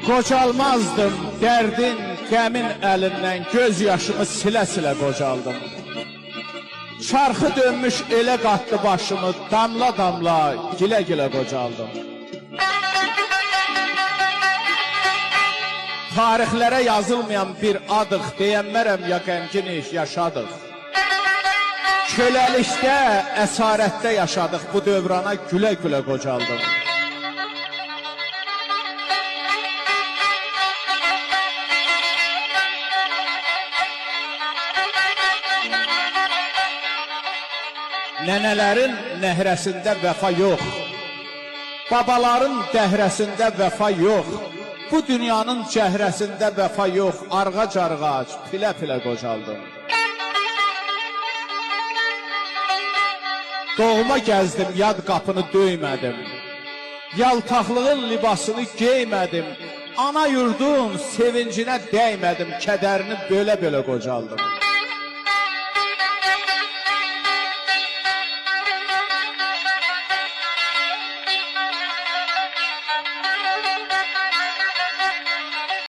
Qocalmazdım dərdin, qəmin əlindən, göz yaşımı silə-silə qocaldım. Çarxı dönmüş elə qatlı başımı, damla-damla, gilə-gilə qocaldım. Tarixlərə yazılmayan bir adıq, deyənmərəm ya qəmginiz, yaşadıq. Köləlikdə, əsarətdə yaşadıq, bu dövrana gülə-gülə qocaldım. Nənələrin nəhrəsində vəfa yox, babaların dəhrəsində vəfa yox, bu dünyanın cəhrəsində vəfa yox, arğac-arğac, pilə-pilə qocaldım. Doğma gəzdim, yad qapını döymədim, yaltaqlığın libasını geymədim, ana yurdun sevincinə dəymədim, kədərini bölə-bölə qocaldım.